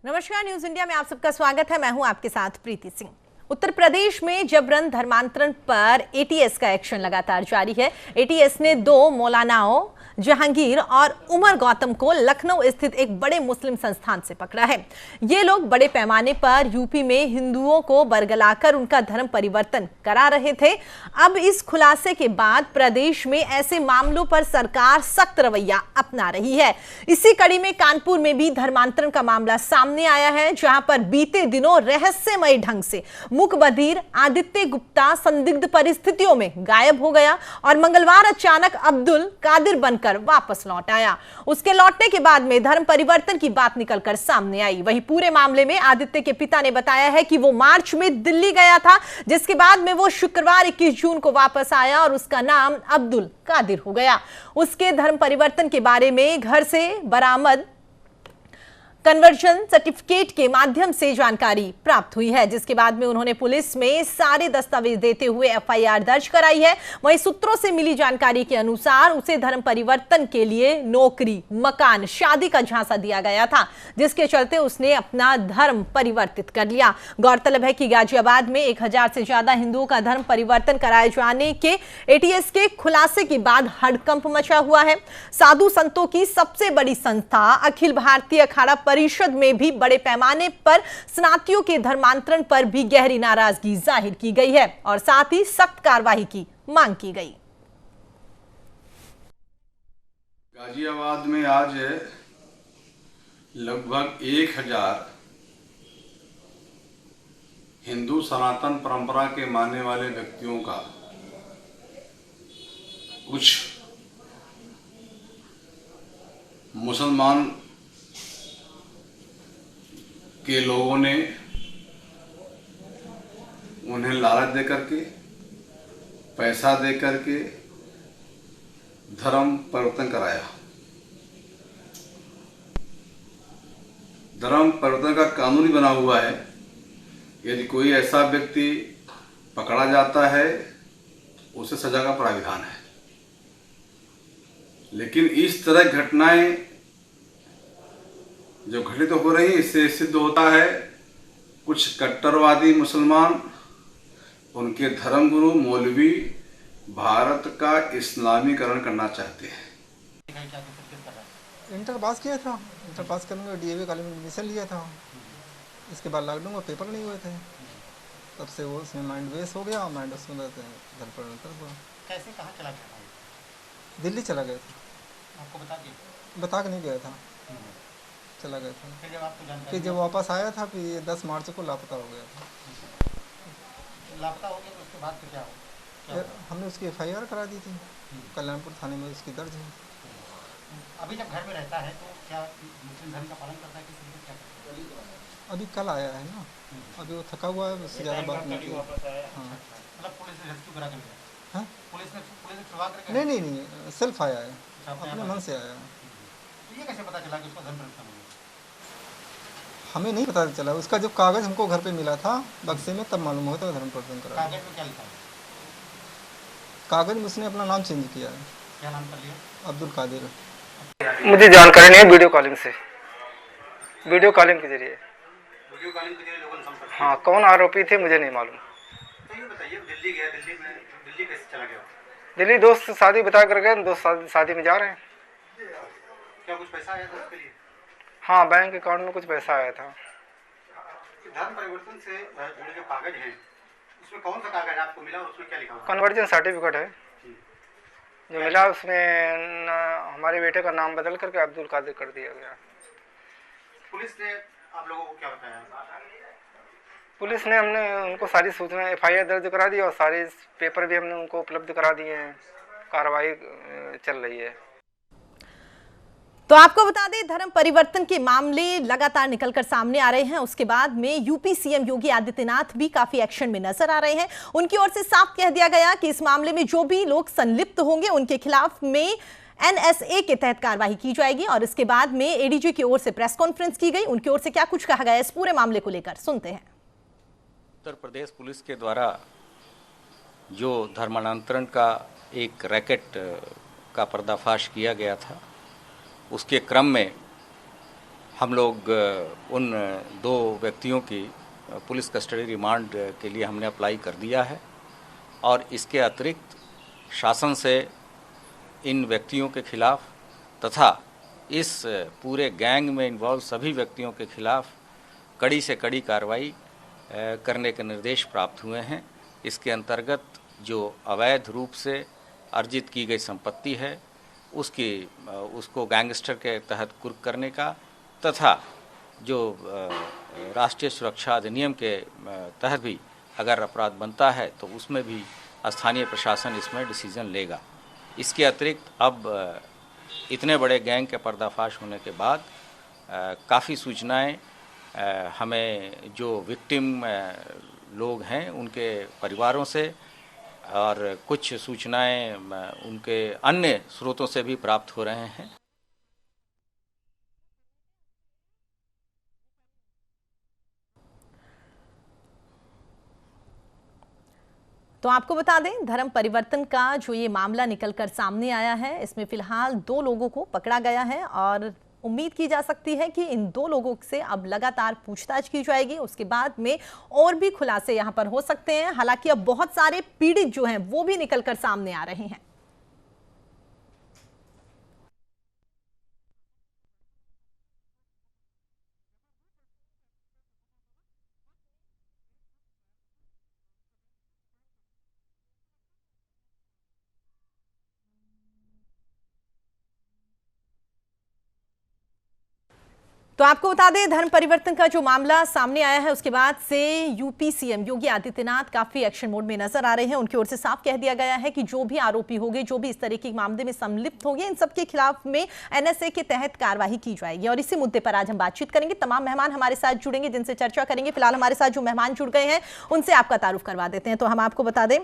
नमस्कार, news India में आप सबका स्वागत है। मैं हूं आपके साथ प्रीति सिंह। उत्तर प्रदेश में जबरन धर्मांतरण पर एटीएस का एक्शन लगातार जारी है। एटीएस ने 2 मौलानाओं जहांगीर और उमर गौतम को लखनऊ स्थित एक बड़े मुस्लिम संस्थान से पकड़ा है। ये लोग बड़े पैमाने पर यूपी में हिंदुओं को बरगलाकर उनका धर्म परिवर्तन करा रहे थे। अब इस खुलासे के बाद प्रदेश में ऐसे मामलों पर सरकार सख्त रवैया अपना रही है। इसी कड़ी में कानपुर में भी धर्मांतरण का मामला सामने आया है, जहां पर बीते दिनों रहस्यमय ढंग से मूक बधिर आदित्य गुप्ता संदिग्ध परिस्थितियों में गायब हो गया और मंगलवार अचानक अब्दुल कादिर बनकर वापस लौट आया। उसके लौटने के बाद में धर्म परिवर्तन की बात निकलकर सामने आई। वहीं पूरे मामले में आदित्य के पिता ने बताया है कि वो मार्च में दिल्ली गया था, जिसके बाद में वो शुक्रवार 21 जून को वापस आया और उसका नाम अब्दुल कादिर हो गया। उसके धर्म परिवर्तन के बारे में घर से बरामद कन्वर्जन सर्टिफिकेट के माध्यम से जानकारी प्राप्त हुई है, जिसके बाद में उन्होंने पुलिस में सारे दस्तावेज देते हुए एफआईआर दर्ज कराई है। वहीं सूत्रों से मिली जानकारी के अनुसार उसे धर्म परिवर्तन के लिए नौकरी, मकान, शादी का झांसा दिया गया था, जिसके चलते उसने अपना धर्म परिवर्तित कर लिया। गौरतलब है कि गाजियाबाद में 1000 से ज्यादा हिंदुओं का धर्म परिवर्तन कराए जाने के एटीएस के खुलासे के बाद हड़कंप मचा हुआ है। साधु संतों की सबसे बड़ी संस्था अखिल भारतीय अखाड़ा परिषद में भी बड़े पैमाने पर स्नातियों के धर्मांतरण पर भी गहरी नाराजगी जाहिर की गई है और साथ ही सख्त कार्रवाई की मांग की गई। गाजियाबाद में आज लगभग 1000 हिंदू सनातन परंपरा के मानने वाले व्यक्तियों का कुछ मुसलमान के लोगों ने उन्हें लालच दे करके, पैसा दे करके धर्म परिवर्तन कराया। धर्म परिवर्तन का कानूनी बना हुआ है। यदि कोई ऐसा व्यक्ति पकड़ा जाता है, उसे सजा का प्राविधान है। लेकिन इस तरह घटनाएं जो घटित तो हो रही, इससे सिद्ध होता है कुछ कट्टरवादी मुसलमान, उनके धर्मगुरु मौलवी भारत का इस्लामीकरण करना चाहते हैं। इंटर पास किया था, इंटर पास करने के डीएवी कॉलेज में एडमिशन लिया था। इसके बाद लॉकडाउन में पेपर नहीं हुए थे, तब से वो उसमें माइंड वेस्ट हो गया। माइंड उसमें घर पर कैसे कहाँ चला गया? दिल्ली चला गया था। आपको बता के नहीं गया था, चला गया था। फिर जब वापस आया था, फिर ये 10 मार्च को लापता हो गया था। लापता हो गया तो उसके बाद क्या हुआ? हमने उसकी एफआईआर करा दी थी, कल्याणपुर थाने में उसकी दर्ज है। अभी जब घर में रहता है तो क्या मुस्लिम धर्म का पालन करता है कि क्या करता है? अभी कल आया है ना, अभी वो थका हुआ है, उससे ज़्यादा बात नहीं की। हाँ, मतलब पुलिस ने रेस्क्यू करा के लिया? हाँ, पुलिस ने छुड़वा करके? नहीं, सेल्फ आया है, अपने मन से आया है। तो ये कैसे पता चला कि उसका धर्म परिवर्तन हो गया? हमें नहीं पता चला। उसका जब कागज हमको घर पे मिला था बक्से में, तब मालूम हुआ था धर्म परिवर्तन करा। कागज में क्या लिखा है? कागज में उसने अपना नाम चेंज किया है। क्या नाम कर लिया? अब्दुल कादिर। मुझे जानकारी नहीं है, वीडियो कॉलिंग से, वीडियो कॉलिंग के जरिए। वीडियो कॉलिंग के जरिए लोगों ने संपर्क? हाँ, कौन आरोपी थे मुझे नहीं मालूम। तो ये बताइए, दिल्ली गया, दिल्ली कैसे चला गया? दिल्ली दोस्त से शादी बता कर गए, दोस्त शादी में जा रहे हैं। क्या कुछ पैसा आया था उसके लिए? हाँ, बैंक अकाउंट में कुछ पैसा आया था। धर्म परिवर्तन से जुड़े जो कागज हैं, उसमें कौन सा कागज आपको मिला और उसमें क्या लिखा हुआ? कन्वर्जन सर्टिफिकेट है जो मिला, उसमें हमारे बेटे का नाम बदल करके अब्दुल कादिर कर दिया गया। पुलिस ने आप लोगों को क्या बताया? पुलिस ने हमने उनको सारी सूचना एफआईआर दर्ज करा दी और सारे पेपर भी हमने उनको उपलब्ध करा दिए हैं। कार्रवाई चल रही है। तो आपको बता दें, धर्म परिवर्तन के मामले लगातार निकलकर सामने आ रहे हैं। उसके बाद में यूपी सीएम योगी आदित्यनाथ भी काफी एक्शन में नजर आ रहे हैं। उनकी ओर से साफ कह दिया गया कि इस मामले में जो भी लोग संलिप्त होंगे उनके खिलाफ में एनएसए के तहत कार्रवाई की जाएगी। और इसके बाद में एडीजी की ओर से प्रेस कॉन्फ्रेंस की गई। उनकी ओर से क्या कुछ कहा गया इस पूरे मामले को लेकर, सुनते हैं। उत्तर प्रदेश पुलिस के द्वारा जो धर्मांतरण का एक रैकेट का पर्दाफाश किया गया था, उसके क्रम में हम लोग उन 2 व्यक्तियों की पुलिस कस्टडी रिमांड के लिए हमने अप्लाई कर दिया है और इसके अतिरिक्त शासन से इन व्यक्तियों के खिलाफ तथा इस पूरे गैंग में इन्वॉल्व सभी व्यक्तियों के खिलाफ कड़ी से कड़ी कार्रवाई करने के निर्देश प्राप्त हुए हैं। इसके अंतर्गत जो अवैध रूप से अर्जित की गई संपत्ति है उसको गैंगस्टर के तहत कुर्क करने का तथा जो राष्ट्रीय सुरक्षा अधिनियम के तहत भी अगर अपराध बनता है तो उसमें भी स्थानीय प्रशासन इसमें डिसीजन लेगा। इसके अतिरिक्त अब इतने बड़े गैंग के पर्दाफाश होने के बाद काफ़ी सूचनाएं हमें जो विक्टिम लोग हैं उनके परिवारों से और कुछ सूचनाएं उनके अन्य स्रोतों से भी प्राप्त हो रहे हैं। तो आपको बता दें, धर्म परिवर्तन का जो ये मामला निकलकर सामने आया है, इसमें फिलहाल 2 लोगों को पकड़ा गया है और उम्मीद की जा सकती है कि इन 2 लोगों से अब लगातार पूछताछ की जाएगी। उसके बाद में और भी खुलासे यहां पर हो सकते हैं। हालांकि अब बहुत सारे पीड़ित जो हैं वो भी निकलकर सामने आ रहे हैं। तो आपको बता दें, धर्म परिवर्तन का जो मामला सामने आया है उसके बाद से यूपी सीएम योगी आदित्यनाथ काफी एक्शन मोड में नजर आ रहे हैं। उनकी ओर से साफ कह दिया गया है कि जो भी आरोपी होंगे, जो भी इस तरह के मामले में संलिप्त होंगे, इन सबके खिलाफ में एनएसए के तहत कार्रवाई की जाएगी। और इसी मुद्दे पर आज हम बातचीत करेंगे। तमाम मेहमान हमारे साथ जुड़ेंगे जिनसे चर्चा करेंगे। फिलहाल हमारे साथ जो मेहमान जुड़ गए हैं उनसे आपका तारुफ करवा देते हैं। तो हम आपको बता दें,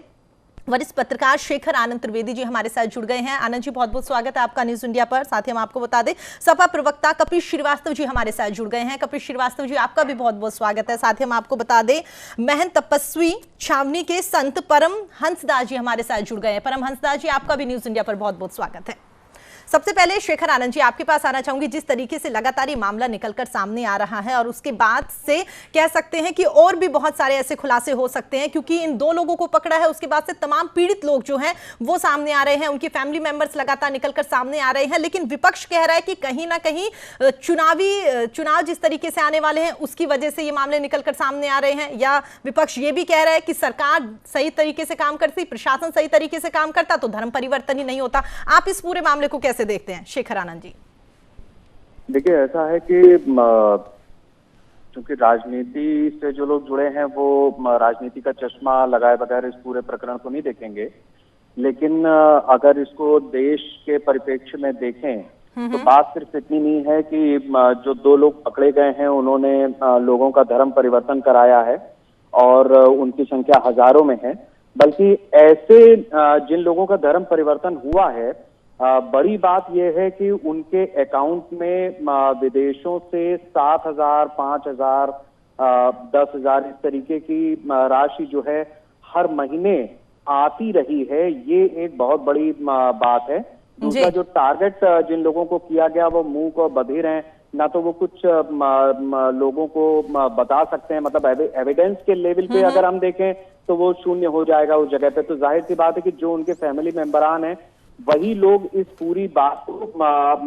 वरिष्ठ पत्रकार शेखर आनंद त्रिवेदी जी हमारे साथ जुड़ गए हैं। आनंद जी, बहुत बहुत स्वागत है आपका न्यूज इंडिया पर। साथ ही हम आपको बता दें, सपा प्रवक्ता कपिल श्रीवास्तव जी हमारे साथ जुड़ गए हैं। कपिल श्रीवास्तव जी, आपका भी बहुत बहुत स्वागत है। साथ ही हम आपको बता दें, महंत तपस्वी छावनी के संत परम हंसदास जी हमारे साथ जुड़ गए हैं। परम हंसदास जी, आपका भी न्यूज इंडिया पर बहुत बहुत स्वागत है। सबसे पहले शेखर आनंद जी, आपके पास आना चाहूंगी। जिस तरीके से लगातार ये मामला निकलकर सामने आ रहा है और उसके बाद से कह सकते हैं कि और भी बहुत सारे ऐसे खुलासे हो सकते हैं, क्योंकि इन 2 लोगों को पकड़ा है, उसके बाद से तमाम पीड़ित लोग जो हैं वो सामने आ रहे हैं, उनके फैमिली मेंबर्स लगातार निकलकर सामने आ रहे हैं। लेकिन विपक्ष कह रहा है कि कहीं ना कहीं चुनाव जिस तरीके से आने वाले हैं उसकी वजह से ये मामले निकलकर सामने आ रहे हैं, या विपक्ष ये भी कह रहा है कि सरकार सही तरीके से काम करती, प्रशासन सही तरीके से काम करता तो धर्म परिवर्तन ही नहीं होता। आप इस पूरे मामले को कैसे देखते हैं शेखर आनंद जी? देखिए, ऐसा है कि क्योंकि राजनीति से जो लोग जुड़े हैं वो राजनीति का चश्मा लगाए बगैर इस पूरे प्रकरण को नहीं देखेंगे, लेकिन अगर इसको देश के परिप्रेक्ष्य में देखें तो बात सिर्फ इतनी नहीं है कि जो 2 लोग पकड़े गए हैं उन्होंने लोगों का धर्म परिवर्तन कराया है और उनकी संख्या हजारों में है, बल्कि ऐसे जिन लोगों का धर्म परिवर्तन हुआ है, बड़ी बात यह है कि उनके अकाउंट में विदेशों से 7,000, 5,000, 10,000 इस तरीके की राशि जो है हर महीने आती रही है। ये एक बहुत बड़ी बात है। दूसरा, जो टारगेट जिन लोगों को किया गया वो मुंह को बधिर हैं, ना तो वो कुछ लोगों को बता सकते हैं, मतलब एविडेंस के लेवल पे अगर हम देखें तो वो शून्य हो जाएगा उस जगह पे। तो जाहिर सी बात है कि जो उनके फैमिली मेंबरान हैं वही लोग इस पूरी बात को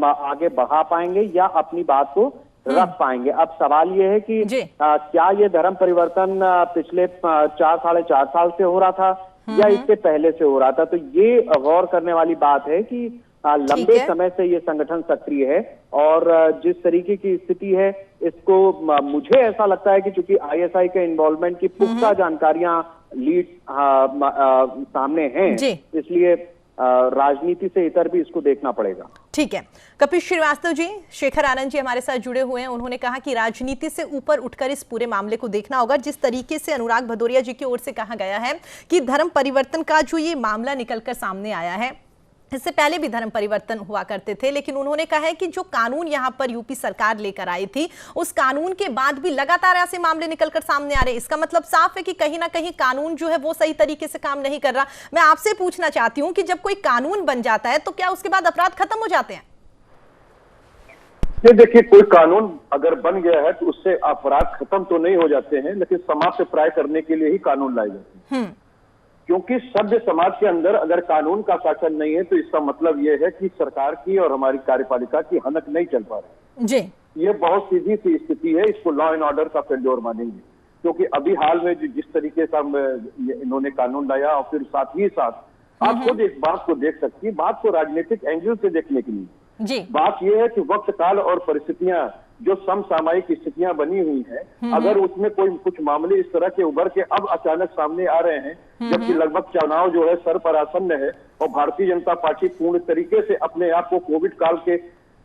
आगे बढ़ा पाएंगे या अपनी बात को रख पाएंगे। अब सवाल ये है कि क्या ये धर्म परिवर्तन पिछले 4 साढ़े 4 साल से हो रहा था या इससे पहले से हो रहा था? तो ये गौर करने वाली बात है कि लंबे समय से ये संगठन सक्रिय है और जिस तरीके की स्थिति है इसको मुझे ऐसा लगता है कि चूंकि आईएसआई के इन्वॉल्वमेंट की पुख्ता जानकारियां लीड सामने हैं, इसलिए राजनीति से इतर भी इसको देखना पड़ेगा। ठीक है, कपिल श्रीवास्तव जी, शेखर आनंद जी हमारे साथ जुड़े हुए हैं। उन्होंने कहा कि राजनीति से ऊपर उठकर इस पूरे मामले को देखना होगा। जिस तरीके से अनुराग भदौरिया जी की ओर से कहा गया है कि धर्म परिवर्तन का जो ये मामला निकलकर सामने आया है, इससे पहले भी धर्म परिवर्तन हुआ करते थे, लेकिन उन्होंने कहा है कि जो कानून यहां पर यूपी सरकार लेकर आई थी उस कानून के बाद भी लगातार ऐसे मामले निकलकर सामने आ रहे हैं। इसका मतलब साफ है कि कहीं ना कहीं कानून जो है वो सही तरीके से काम नहीं कर रहा। मैं आपसे पूछना चाहती हूं कि जब कोई कानून बन जाता है तो क्या उसके बाद अपराध खत्म हो जाते हैं? ये देखिए, कोई कानून अगर बन गया है तो उससे अपराध खत्म तो नहीं हो जाते हैं, लेकिन समाप्त प्राय करने के लिए ही कानून लाए जाते हैं। क्योंकि सभ्य समाज के अंदर अगर कानून का शासन नहीं है तो इसका मतलब ये है कि सरकार की और हमारी कार्यपालिका की हनक नहीं चल पा रही जी। ये बहुत सीधी सी स्थिति है, इसको लॉ एंड ऑर्डर का फेल्योर मानेंगे। क्योंकि अभी हाल में जिस तरीके का इन्होंने कानून लाया और फिर साथ ही साथ आप खुद इस बात को देख सकती है, बात को राजनीतिक एंगल से देखने के लिए जी। बात यह है कि वक्त काल और परिस्थितियां जो समसामयिक स्थितियां बनी हुई हैं, अगर उसमें कोई कुछ मामले इस तरह के उभर के अब अचानक सामने आ रहे हैं, जबकि लगभग चुनाव जो है सर पर आसन्न है और भारतीय जनता पार्टी पूर्ण तरीके से अपने आप को कोविड काल के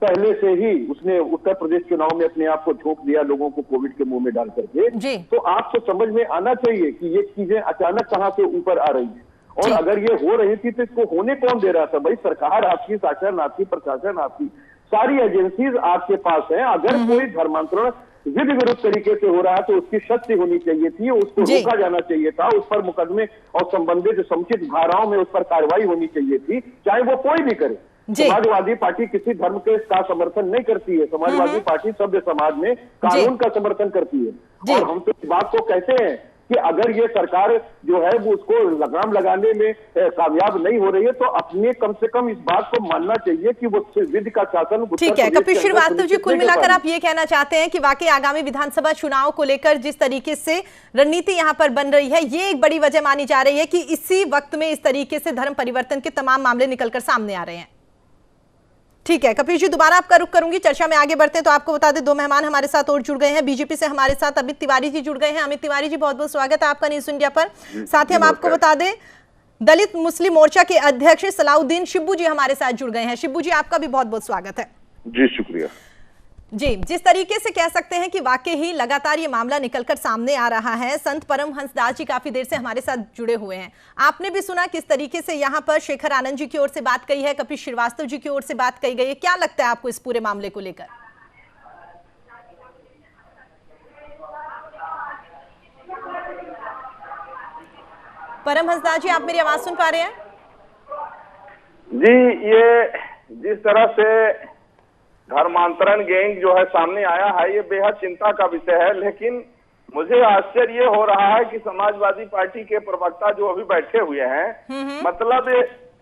पहले से ही उसने उत्तर प्रदेश चुनाव में अपने आप को झोंक दिया लोगों को कोविड के मुंह में डाल करके, तो आपको समझ में आना चाहिए कि ये चीजें अचानक कहां से ऊपर आ रही है। और अगर ये हो रही थी तो इसको होने कौन दे रहा था? भाई सरकार आपकी, शासन आपकी, प्रशासन आपकी, सारी एजेंसीज आपके पास है। अगर कोई धर्मांतरण विधि विरुद्ध तरीके से हो रहा है तो उसकी शक्ति होनी चाहिए थी, उसको रोका जाना चाहिए था, उस पर मुकदमे और संबंधित समुचित धाराओं में उस पर कार्रवाई होनी चाहिए थी, चाहे वो कोई भी करे। समाजवादी पार्टी किसी धर्म के का समर्थन नहीं करती है। समाजवादी पार्टी सभ्य समाज में कानून का समर्थन करती है। और हम तो इस बात को कहते हैं कि अगर ये सरकार जो है वो उसको लगाम लगाने में कामयाब नहीं हो रही है तो अपने कम से कम इस बात को मानना चाहिए कि वो विधि का शासन। ठीक है कपिल श्रीवास्तव जी, कुल मिलाकर आप ये कहना चाहते हैं कि वाकई आगामी विधानसभा चुनाव को लेकर जिस तरीके से रणनीति यहाँ पर बन रही है, ये एक बड़ी वजह मानी जा रही है कि इसी वक्त में इस तरीके से धर्म परिवर्तन के तमाम मामले निकलकर सामने आ रहे हैं। ठीक है कपिल जी, दोबारा आपका रुख करूंगी, चर्चा में आगे बढ़ते हैं। तो आपको बता दें 2 मेहमान हमारे साथ और जुड़ गए हैं। बीजेपी से हमारे साथ अमित तिवारी जी जुड़ गए हैं। अमित तिवारी जी, बहुत बहुत स्वागत है आपका न्यूज़ इंडिया पर। साथ ही हम आपको बता दें दलित मुस्लिम मोर्चा के अध्यक्ष सलाउद्दीन शिब्बू जी हमारे साथ जुड़ गए हैं। शिब्बू जी, आपका भी बहुत बहुत स्वागत है। जी शुक्रिया जी। जिस तरीके से कह सकते हैं कि वाकई ही लगातार ये मामला निकलकर सामने आ रहा है, संत परमहंस दास जी काफी देर से हमारे साथ जुड़े हुए हैं। आपने भी सुना किस तरीके से यहाँ पर शेखर आनंद जी की ओर से बात कही है, कपिल श्रीवास्तव जी की ओर से बात कही गई है। क्या लगता है आपको इस पूरे मामले को लेकर? परमहंस दास जी, आप मेरी आवाज सुन पा रहे हैं? जी, ये जिस तरह से धर्मांतरण गैंग जो है सामने आया है, ये बेहद चिंता का विषय है। लेकिन मुझे आश्चर्य हो रहा है कि समाजवादी पार्टी के प्रवक्ता जो अभी बैठे हुए हैं, मतलब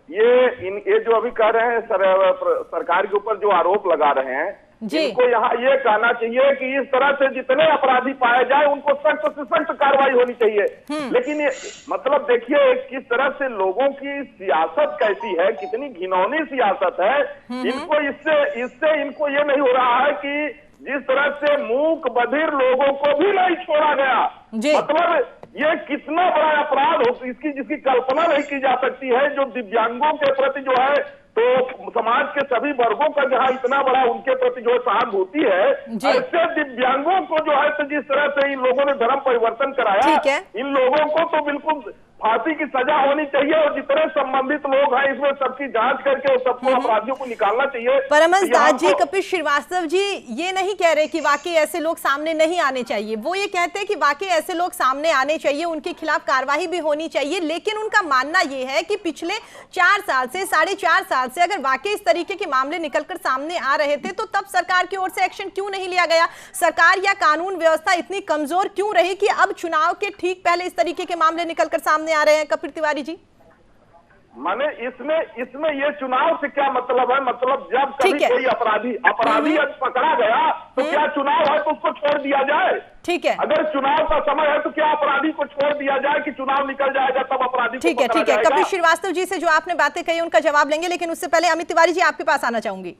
ये जो अभी कह रहे हैं सरकार के ऊपर जो आरोप लगा रहे हैं, इनको यहाँ ये कहना चाहिए कि इस तरह से जितने अपराधी पाए जाए उनको सख्त से सख्त कार्रवाई होनी चाहिए। लेकिन ये मतलब देखिए किस तरह से लोगों की सियासत कैसी है, कितनी घिनौनी सियासत है। इनको इससे इनको ये नहीं हो रहा है कि जिस तरह से मूक बधिर लोगों को भी नहीं छोड़ा गया, मतलब ये कितना बड़ा अपराध हो जिसकी कल्पना नहीं की जा सकती है। जो दिव्यांगों के प्रति जो है तो समाज के सभी वर्गों का जहां इतना बड़ा उनके प्रति जो सहानुभूति है, ऐसे दिव्यांगों को जो है तो जिस तरह से इन लोगों ने धर्म परिवर्तन कराया, इन लोगों को तो बिल्कुल फांसी की सजा होनी चाहिए और जितने संबंधित लोग हैं इसमें सबकी जांच करके सबको अपराधियों को निकालना चाहिए। परमहंस दास जी, कपिल श्रीवास्तव जी ये नहीं कह रहे कि वाकई ऐसे लोग सामने नहीं आने चाहिए, वो ये कहते हैं कि वाकई ऐसे लोग सामने आने चाहिए, उनके खिलाफ कार्रवाई भी होनी चाहिए। लेकिन उनका मानना ये है कि पिछले 4 साल से 4.5 साल से अगर वाकई इस तरीके के मामले निकलकर सामने आ रहे थे तो तब सरकार की ओर से एक्शन क्यों नहीं लिया गया? सरकार या कानून व्यवस्था इतनी कमजोर क्यों रही कि अब चुनाव के ठीक पहले इस तरीके के मामले निकलकर सामने आ रहे हैं? कपिल तिवारी जी, माने इसमें ये चुनाव से क्या मतलब है? मतलब जब कभी कोई अपराधी पकड़ा गया तो क्या चुनाव है तो उसको छोड़ दिया जाए? ठीक है, अगर चुनाव का समय है तो क्या अपराधी को छोड़ दिया जाए कि चुनाव निकल जाएगा तब अपराधी ठीक है। कपिल श्रीवास्तव जी से जो आपने बातें कही उनका जवाब लेंगे, लेकिन उससे पहले अमित तिवारी जी आपके पास आना चाहूंगी।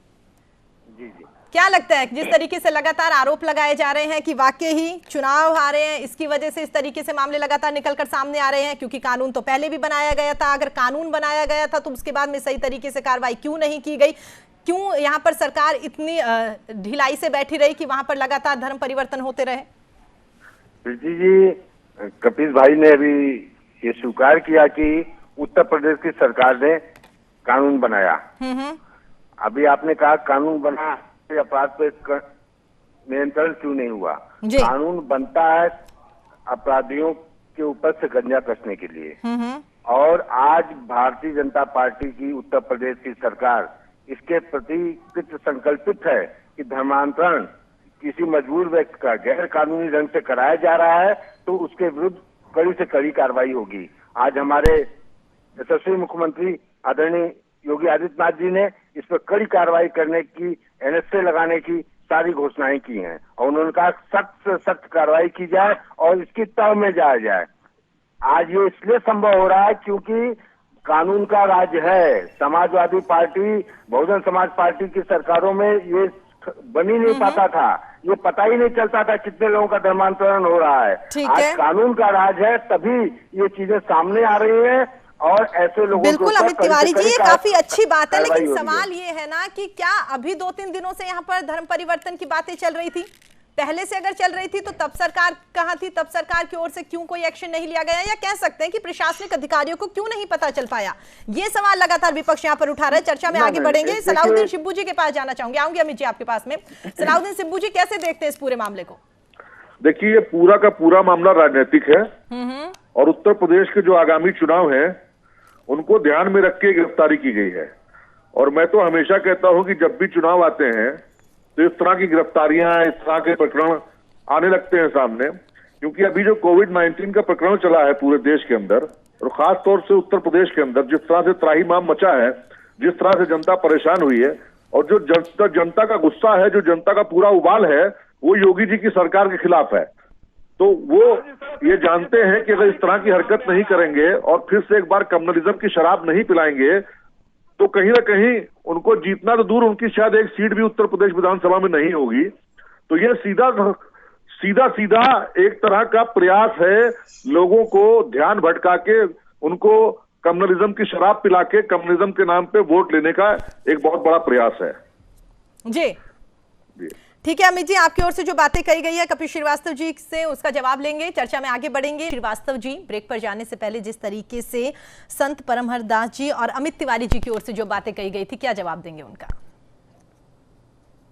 जी, क्या लगता है जिस तरीके से लगातार आरोप लगाए जा रहे हैं कि वाकई ही चुनाव हारे हैं, इसकी वजह से इस तरीके से मामले लगातार निकलकर सामने आ रहे हैं? क्योंकि कानून तो पहले भी बनाया गया था, अगर कानून बनाया गया था तो उसके बाद में सही तरीके से कार्रवाई क्यों नहीं की गई? क्यों यहाँ पर सरकार इतनी ढिलाई से बैठी रही कि वहां पर लगातार धर्म परिवर्तन होते रहे? प्रीति जी, कपिल भाई ने अभी ये स्वीकार किया कि उत्तर प्रदेश की सरकार ने कानून बनाया। अभी आपने कहा कानून बना, अपराध पे नियंत्रण क्यों नहीं हुआ? कानून बनता है अपराधियों के ऊपर से गंजा कसने के लिए, और आज भारतीय जनता पार्टी की उत्तर प्रदेश की सरकार इसके प्रति कृत संकल्पित है कि धर्मांतरण किसी मजबूर व्यक्ति का गैर कानूनी ढंग से कराया जा रहा है तो उसके विरुद्ध कड़ी से कड़ी कार्रवाई होगी। आज हमारे यशस्वी मुख्यमंत्री आदरणीय योगी आदित्यनाथ जी ने इस पर कड़ी कार्रवाई करने की, एनएसए लगाने की सारी घोषणाएं की हैं और उन्होंने कहा सख्त से सख्त कार्रवाई की जाए और इसकी तह में जाया जाए। आज ये इसलिए संभव हो रहा है क्योंकि कानून का राज है। समाजवादी पार्टी, बहुजन समाज पार्टी की सरकारों में ये बन ही नहीं पाता था, ये पता ही नहीं चलता था कितने लोगों का धर्मांतरण हो रहा है। आज कानून का राज है, तभी ये चीजें सामने आ रही हैं और ऐसे लोगों बिल्कुल अमित तिवारी जी, ये काफी अच्छी बात है, लेकिन सवाल ये है ना कि क्या अभी 2-3 दिनों से यहाँ पर धर्म परिवर्तन की बातें चल रही थी? पहले से अगर चल रही थी तो तब सरकार कहाँ थी? तब सरकार की ओर से क्यों कोई एक्शन नहीं लिया गया, या कह सकते हैं कि प्रशासनिक अधिकारियों को क्यों नहीं पता चल पाया? ये सवाल लगातार विपक्ष यहाँ पर उठा रहा है। चर्चा में आगे बढ़ेंगे। सलाउद्दीन शिब्बू जी के पास जाना चाहूंगी, आऊंगी अमित जी आपके पास में। सलाउद्दीन शिब्बू जी, कैसे देखते हैं इस पूरे मामले को? देखिए, ये पूरा का पूरा मामला राजनीतिक है और उत्तर प्रदेश के जो आगामी चुनाव है उनको ध्यान में रख के गिरफ्तारी की गई है। और मैं तो हमेशा कहता हूं कि जब भी चुनाव आते हैं तो इस तरह की गिरफ्तारियां, इस तरह के प्रकरण आने लगते हैं सामने, क्योंकि अभी जो कोविड-19 का प्रकरण चला है पूरे देश के अंदर और खास तौर से उत्तर प्रदेश के अंदर, जिस तरह से त्राहिमाम मचा है, जिस तरह से जनता परेशान हुई है और जो जनता का गुस्सा है, जो जनता का पूरा उबाल है, वो योगी जी की सरकार के खिलाफ है। तो वो ये जानते हैं कि अगर इस तरह की हरकत नहीं करेंगे और फिर से एक बार कम्युनलिज्म की शराब नहीं पिलाएंगे तो कहीं ना कहीं उनको जीतना तो दूर, उनकी शायद एक सीट भी उत्तर प्रदेश विधानसभा में नहीं होगी। तो ये सीधा एक तरह का प्रयास है लोगों को ध्यान भटका के, उनको कम्युनलिज्म की शराब पिला के कम्युनलिज्म के नाम पे वोट लेने का एक बहुत बड़ा प्रयास है। जी ठीक है अमित जी, आपकी ओर से जो बातें कही गई है कपिल श्रीवास्तव जी से, उसका जवाब लेंगे, चर्चा में आगे बढ़ेंगे। श्रीवास्तव जी, ब्रेक पर जाने से पहले जिस तरीके से संत परमहंस दास जी और अमित तिवारी जी की ओर से जो बातें कही गई थी, क्या जवाब देंगे उनका?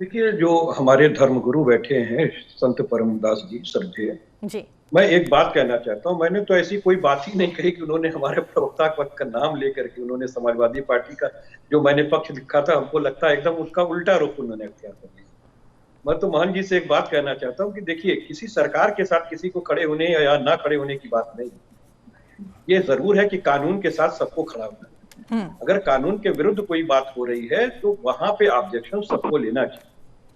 देखिए, जो हमारे धर्मगुरु बैठे हैं संत परमहंस दास जी श्रद्धेय जी, मैं एक बात कहना चाहता हूं, मैंने तो ऐसी कोई बात ही नहीं कही कि उन्होंने हमारे प्रवक्ता का नाम लेकर के उन्होंने समाजवादी पार्टी का जो मैंने पक्ष लिखा था, हमको लगता है एकदम उसका उल्टा रुख उन्होंने अख्तियार कर लिया। मैं तो मोहन जी से एक बात कहना चाहता हूं कि देखिए, किसी सरकार के साथ किसी को खड़े होने या ना खड़े होने की बात नहीं, ये जरूर है कि कानून के साथ सबको खड़ा होना है। अगर कानून के विरुद्ध कोई बात हो रही है तो वहां पे ऑब्जेक्शन सबको लेना चाहिए,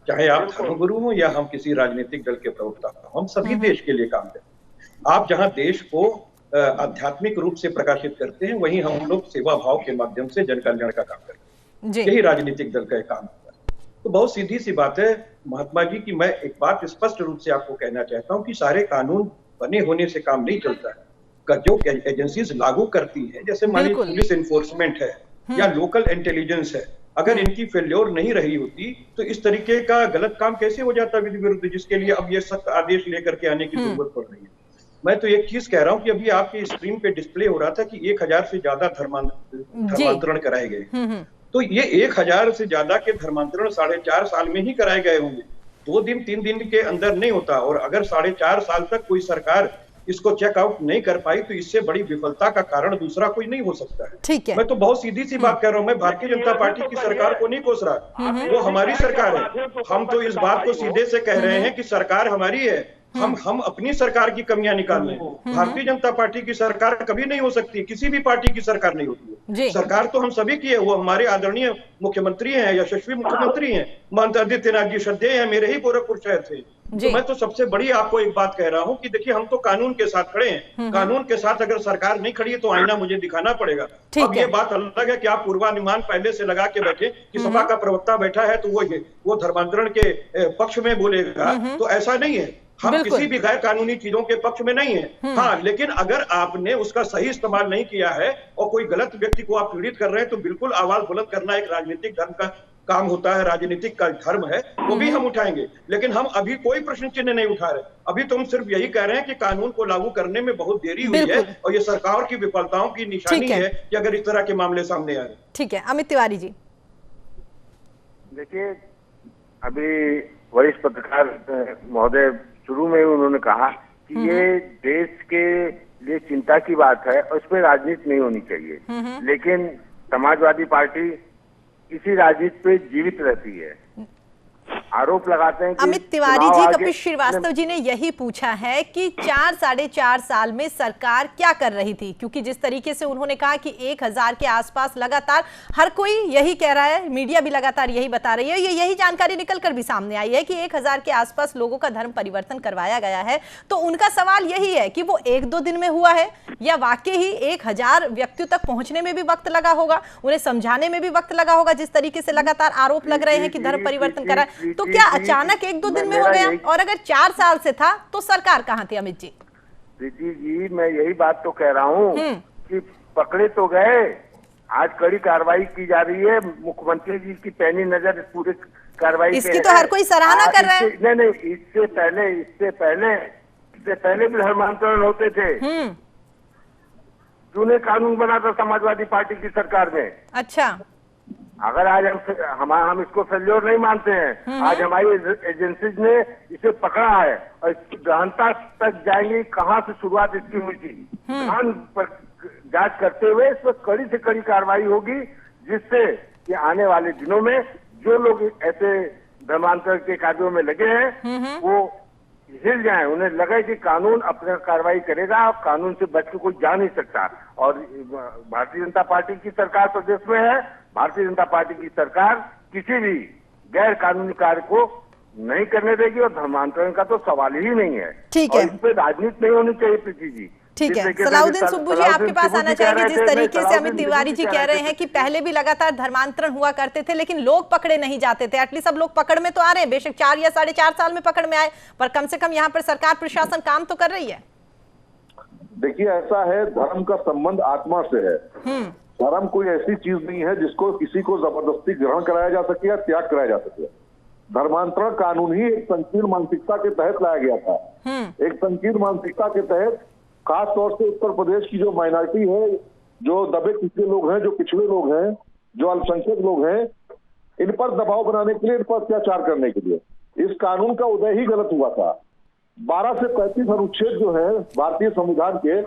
चाहे आप धर्मगुरु हो या हम किसी राजनीतिक दल के प्रवक्ता हो, हम सभी देश के लिए काम करते हैं। आप जहां देश को आध्यात्मिक रूप से प्रकाशित करते हैं, वहीं हम लोग सेवा भाव के माध्यम से जन कल्याण का काम करते हैं। यही राजनीतिक दल का काम होता है। तो बहुत सीधी सी बात है महात्मा जी की मैं एक बात स्पष्ट रूप से आपको कहना चाहता हूं कि सारे कानून बने होने से काम नहीं चलता है। जो एजेंसीज लागू करती हैं, जैसे मान लीजिए पुलिस एनफोर्समेंट है या लोकल इंटेलिजेंस है, अगर इनकी फेल्योर नहीं रही होती तो इस तरीके का गलत काम कैसे हो जाता विधि विरुद्ध, जिसके लिए अब ये सख्त आदेश लेकर के आने की जरूरत पड़ रही है। मैं तो एक चीज कह रहा हूं कि अभी आपकी स्क्रीन पे डिस्प्ले हो रहा था कि 1000 से ज्यादा धर्मांतरण कराए गए, तो ये 1000 से ज्यादा के धर्मांतरण 4.5 साल में ही कराए गए होंगे, 2 दिन 3 दिन के अंदर नहीं होता। और अगर 4.5 साल तक कोई सरकार इसको चेकआउट नहीं कर पाई तो इससे बड़ी विफलता का कारण दूसरा कोई नहीं हो सकता है। ठीक है, मैं तो बहुत सीधी सी बात कर रहा हूं, मैं भारतीय जनता पार्टी की सरकार को नहीं कोस रहा, वो हमारी सरकार है। हम तो इस बात को सीधे से कह रहे हैं कि सरकार हमारी है, हम अपनी सरकार की कमियां निकाल रहे हैं। भारतीय जनता पार्टी की सरकार कभी नहीं हो सकती, किसी भी पार्टी की सरकार नहीं होती है। सरकार तो हम सभी की है, वो हमारे आदरणीय मुख्यमंत्री हैं, यशस्वी मुख्यमंत्री हैं, महंत आदित्यनाथ जी श्रद्धेय हैं, मेरे ही गोरखपुर शहर से। तो मैं तो सबसे बड़ी आपको एक बात कह रहा हूं कि देखिए, हम तो कानून के साथ खड़े हैं, कानून के साथ अगर सरकार नहीं खड़ी है तो आईना मुझे दिखाना पड़ेगा। अब ये बात अलग है कि आप पूर्वानुमान पहले से लगा के बैठे कि सपा का प्रवक्ता बैठा है तो वो धर्मांतरण के पक्ष में बोलेगा, तो ऐसा नहीं है। हम किसी भी गैर कानूनी चीजों के पक्ष में नहीं है। हाँ, लेकिन अगर आपने उसका सही इस्तेमाल नहीं किया है और कोई गलत व्यक्ति को आप पीड़ित कर रहे हैं तो बिल्कुल आवाज बुलंद करना एक राजनीतिक धर्म का काम होता है, राजनीतिक का धर्म है, वो भी हम उठाएंगे। लेकिन हम अभी कोई प्रश्न चिन्ह नहीं उठा रहे, अभी तो हम सिर्फ यही कह रहे हैं कि कानून को लागू करने में बहुत देरी हुई है और ये सरकार की विफलताओं की निशानी है कि अगर इस तरह के मामले सामने आ रहे। ठीक है, अमित तिवारी जी। देखिए, अभी वरिष्ठ पत्रकार महोदय शुरू में उन्होंने कहा कि ये देश के लिए चिंता की बात है और इसमें राजनीति नहीं होनी चाहिए, लेकिन समाजवादी पार्टी इसी राजनीति पे जीवित रहती है। आरोप लगाते हैं कि अमित तिवारी जी, कपिल श्रीवास्तव जी ने यही पूछा है कि 4-4.5 साल में सरकार क्या कर रही थी, क्योंकि जिस तरीके से उन्होंने कहा कि 1000 के आसपास लगातार, हर कोई यही कह रहा है, मीडिया भी लगातार यही बता रही है, यही जानकारी निकलकर भी सामने आई है कि 1000 के आसपास लोगों का धर्म परिवर्तन करवाया गया है। तो उनका सवाल यही है कि वो 1-2 दिन में हुआ है या वाकई ही 1000 व्यक्तियों तक पहुंचने में भी वक्त लगा होगा, उन्हें समझाने में भी वक्त लगा होगा, जिस तरीके से लगातार आरोप लग रहे हैं कि धर्म परिवर्तन करा। तो क्या अचानक 1-2 दिन में हो गया? और अगर 4 साल से था तो सरकार कहां थी अमित जी? प्रीति जी, मैं यही बात तो कह रहा हूँ कि पकड़े तो गए, आज कड़ी कार्रवाई की जा रही है, मुख्यमंत्री जी की पैनी नजर इस पूरे कार्रवाई इसकी तो हर कोई सराहना कर रहा है। नहीं, इससे पहले भी धर्मांतरण होते थे। तूने कानून बना था समाजवादी पार्टी की सरकार में। अच्छा, अगर आज हम इसको फेल्योर नहीं मानते हैं, आज हमारी एजेंसीज ने इसे पकड़ा है और इसकी गहनता तक जाएंगे, कहां से शुरुआत इसकी हुई थी, गहन पर जांच करते हुए इस पर कड़ी से कड़ी कार्रवाई होगी, जिससे कि आने वाले दिनों में जो लोग ऐसे धर्मांतरण के कार्यों में लगे हैं वो हिल जाए, उन्हें लगे कि कानून अपना कार्रवाई करेगा और कानून से बच के कोई जा नहीं सकता। और भारतीय जनता पार्टी की सरकार प्रदेश में है, भारतीय जनता पार्टी की सरकार किसी भी गैर कानूनी कार्य को नहीं करने देगी और धर्मांतरण का तो सवाल ही नहीं है। ठीक है, इस पे राजनीति नहीं होनी चाहिए प्रीति जी। ठीक है, सलाउद्दीन सुब्बू जी आपके पास आना चाहेंगे। जिस तरीके से अमित तिवारी जी कह रहे हैं कि पहले भी लगातार धर्मांतरण हुआ करते थे लेकिन लोग पकड़े नहीं जाते थे, एटलीस्ट अब लोग पकड़ में तो आ रहे हैं, बेशक 4 या 4.5 साल में पकड़ में आए, पर कम से कम यहाँ पर सरकार प्रशासन काम तो कर रही है। देखिए, ऐसा है, धर्म का संबंध आत्मा से है। धर्म कोई ऐसी चीज नहीं है जिसको किसी को जबरदस्ती ग्रहण कराया जा सके या त्याग कराया जा सके। धर्मांतरण कानून ही एक संकीर्ण मानसिकता के तहत लाया गया था। एक संकीर्ण मानसिकता के तहत खास तौर से उत्तर प्रदेश की जो माइनॉरिटी है, जो दबे कुचले लोग हैं, जो पिछड़े लोग हैं, जो अल्पसंख्यक लोग हैं, इन पर दबाव बनाने के लिए, इन पर अत्याचार करने के लिए इस कानून का उदय ही गलत हुआ था। 12 से 35 अनुच्छेद जो है भारतीय संविधान के,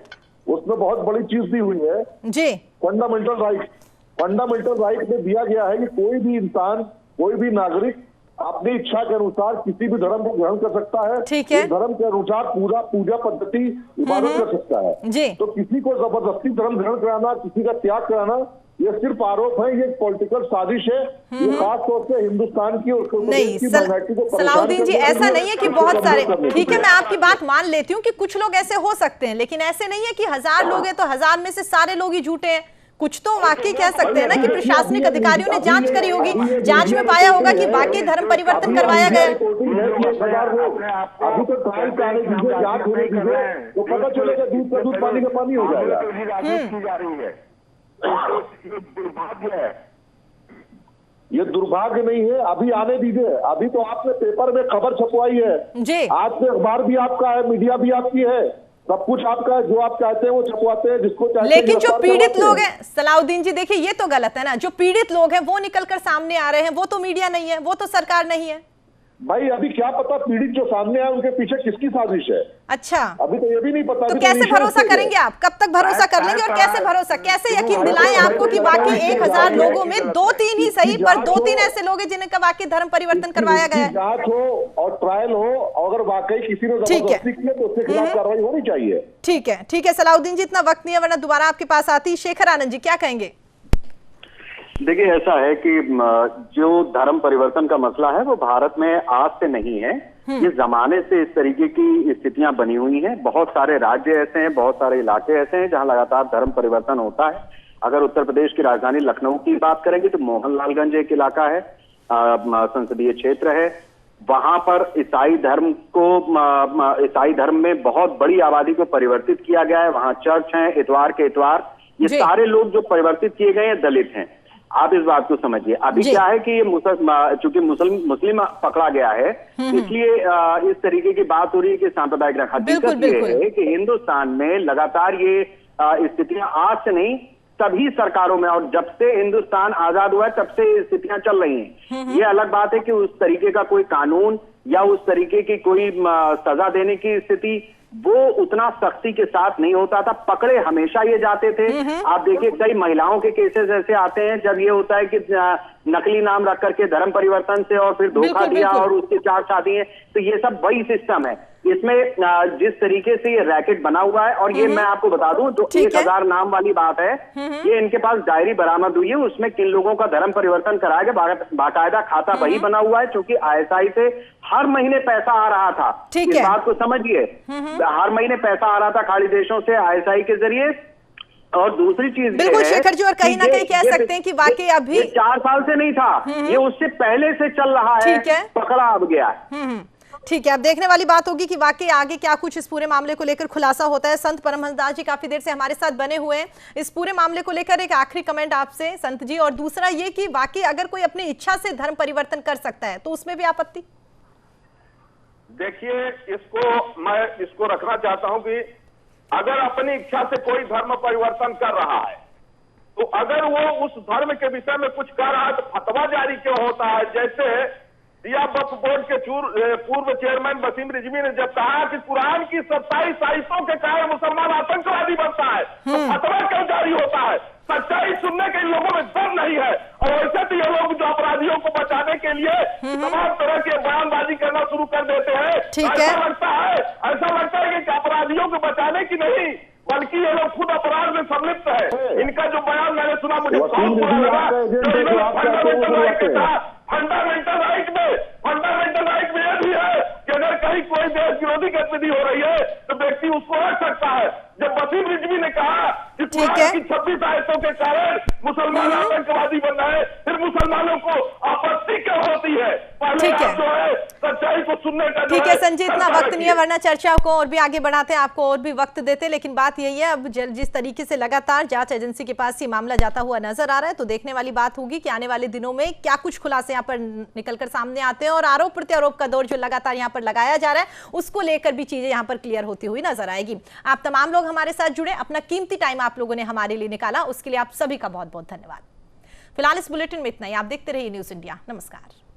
उसमें बहुत बड़ी चीज दी हुई है जी, फंडामेंटल राइट। फंडामेंटल राइट में दिया गया है कि कोई भी इंसान, कोई भी नागरिक अपनी इच्छा के अनुसार किसी भी धर्म को ग्रहण कर सकता है। ठीक है, धर्म के अनुसार पूरा पूजा पद्धति इबादत कर सकता है जी। तो किसी को जबरदस्ती धर्म ग्रहण कराना, किसी का त्याग कराना, ये सिर्फ आरोप है, ये पॉलिटिकल साजिश है। ये खास तौर से हिंदुस्तान की और नहीं, सलाउद्दीन जी, ऐसा नहीं है कि बहुत सारे, ठीक है, मैं आपकी बात मान लेती हूँ कि कुछ लोग ऐसे हो सकते हैं, लेकिन ऐसे नहीं है कि 1000 लोग हैं तो 1000 में से सारे लोग ही झूठे हैं। कुछ तो वाकई कह सकते हैं ना कि प्रशासनिक अधिकारियों ने जांच करी होगी, जांच में पाया होगा कि वाकई धर्म परिवर्तन करवाया गया। अभी तो ट्रायल का जांच होने दीजिए तो पता चलेगा, दूध का दूध पानी का पानी हो जाएगा। दुर्भाग्य है, ये दुर्भाग्य नहीं है, अभी आने दीजिए। अभी तो आपने पेपर में खबर छपवाई है जी, आज से अखबार भी आपका है, मीडिया भी आपकी है, सब कुछ आपका है, जो आप चाहते हैं वो छपवाते हैं, जिसको चाहते हैं। लेकिन जो पीड़ित लोग हैं सलाउद्दीन जी, देखिए ये तो गलत है ना, जो पीड़ित लोग हैं वो निकलकर सामने आ रहे हैं, वो तो मीडिया नहीं है, वो तो सरकार नहीं है। भाई अभी क्या पता पीड़ित जो सामने आए उनके पीछे किसकी साजिश है। अच्छा, अभी तो ये भी नहीं पता। तो कैसे भरोसा करेंगे आप? कब तक भरोसा कर लेंगे और कैसे भरोसा, कैसे यकीन दिलाएं आपको कि बाकी 1000 लोगों में 2-3 ही सही, पर 2-3 ऐसे लोग हैं जिनका वाकई धर्म परिवर्तन करवाया गया है। जांच हो और ट्रायल हो, अगर वाकई किसी ने जबरदस्ती किया तो उसके खिलाफ कार्रवाई होनी चाहिए। ठीक है, ठीक है सलाउद्दीन जी, इतना वक्त नहीं है वरना दोबारा आपके पास आती। शेखर आनंद जी, क्या कहेंगे? देखिए, ऐसा है कि जो धर्म परिवर्तन का मसला है वो भारत में आज से नहीं है, ये जमाने से इस तरीके की स्थितियां बनी हुई हैं। बहुत सारे राज्य ऐसे हैं, बहुत सारे इलाके ऐसे हैं जहां लगातार धर्म परिवर्तन होता है। अगर उत्तर प्रदेश की राजधानी लखनऊ की बात करेंगे तो मोहनलालगंज एक इलाका है, संसदीय क्षेत्र है, वहां पर ईसाई धर्म में बहुत बड़ी आबादी को परिवर्तित किया गया है। वहां चर्च है, इतवार के इतवार, ये सारे लोग जो परिवर्तित किए गए हैं दलित हैं। आप इस बात को समझिए। अभी क्या है कि ये चूंकि मुस्लिम पकड़ा गया है, इसलिए इस तरीके की बात हो रही है कि सांप्रदायिक हकीकत ये है कि हिंदुस्तान में लगातार ये स्थितियां आज से नहीं, सभी सरकारों में, और जब से हिंदुस्तान आजाद हुआ है तब से स्थितियां चल रही हैं। ये अलग बात है कि उस तरीके का कोई कानून या उस तरीके की कोई सजा देने की स्थिति, वो उतना सख्ती के साथ नहीं होता था। पकड़े हमेशा ये जाते थे। आप देखिए कई महिलाओं के केसेस ऐसे आते हैं जब ये होता है कि नकली नाम रख करके धर्म परिवर्तन से और फिर धोखा दिया और उसके 4 शादी है। तो ये सब वही सिस्टम है। इसमें जिस तरीके से ये रैकेट बना हुआ है, और ये मैं आपको बता दूं जो 1000 नाम वाली बात है, ये इनके पास डायरी बरामद हुई है, उसमें किन लोगों का धर्म परिवर्तन कराया गया, बाकायदा खाता वही बना हुआ है, क्योंकि ISI से हर महीने पैसा आ रहा था। इस बात को समझिए, हर महीने पैसा आ रहा था खाड़ी देशों से ISI के जरिए। और दूसरी चीज बिल्कुल शेखर जी, और कहीं ना कहीं कह सकते हैं कि वाकई अभी 4 साल से नहीं था, ये उससे पहले से चल रहा है, पकड़ा अब गया है। ठीक है, अब देखने वाली बात होगी कि वाकई आगे क्या कुछ इस पूरे मामले को लेकर खुलासा होता है। संत परमहंसदास जी काफी देर से हमारे साथ बने हुए हैं। इस पूरे मामले को लेकर एक आखिरी कमेंट आपसे संत जी, और दूसरा ये कि वाकई अगर कोई अपनी इच्छा से धर्म परिवर्तन कर सकता है तो उसमें भी आपत्ति? देखिए, मैं इसको रखना चाहता हूं कि अगर अपनी इच्छा से कोई धर्म परिवर्तन कर रहा है, तो अगर वो उस धर्म के विषय में कुछ कर रहा है तो फतवा जारी क्यों होता है? जैसे दिया वक्फ बोर्ड के पूर्व चेयरमैन वसीम रिजवी ने जब कहा कि कुरान की 27 आयतों के कारण मुसलमान आतंकवादी बनता है, तो फतवा क्यों जारी होता है? सच्चाई सुनने के लोगों में दम नहीं है। और वैसे तो ये लोग जो अपराधियों को बचाने के लिए तमाम तरह के बयानबाजी करना शुरू कर देते हैं। ऐसा लगता है कि अपराधियों को बचाने की नहीं, बल्कि ये लोग खुद अपराध में सम्मिलित है। इनका जो बयान मैंने सुना, मुझे बहुत बुरा लगा। फंडामेंटल राइट में यह भी है कि अगर कहीं कोई देश विरोधी गतिविधि हो रही है तो व्यक्ति उसको रख सकता है। जब वसीम रिजवी ने कहा कि कुरान की 26 आयतों के कारण मुसलमान आतंकवादी बन रहे हैं, फिर मुसलमानों को आपत्ति क्यों होती है? पहले जो है सच्चाई को सुनने का। ठीक है संजीत, इतना वक्त नहीं है, वरना चर्चा को और भी आगे बढ़ाते हैं, आपको और भी वक्त देते, लेकिन बात यही है अब जिस तरीके से लगातार जांच एजेंसी के पास ये मामला जाता हुआ नजर आ रहा है, तो देखने वाली बात होगी कि आने वाले दिनों में क्या कुछ खुलासे यहाँ पर निकलकर सामने आते हैं, और आरोप प्रत्यारोप का दौर जो लगातार यहाँ पर लगाया जा रहा है उसको लेकर भी चीजें यहाँ पर क्लियर होती हुई नजर आएगी। आप तमाम लोग हमारे साथ जुड़े, अपना कीमती टाइम आप लोगों ने हमारे लिए निकाला, उसके लिए आप सभी का बहुत बहुत धन्यवाद। फिलहाल इस बुलेटिन में इतना ही। आप देखते रहिए न्यूज़ इंडिया। नमस्कार।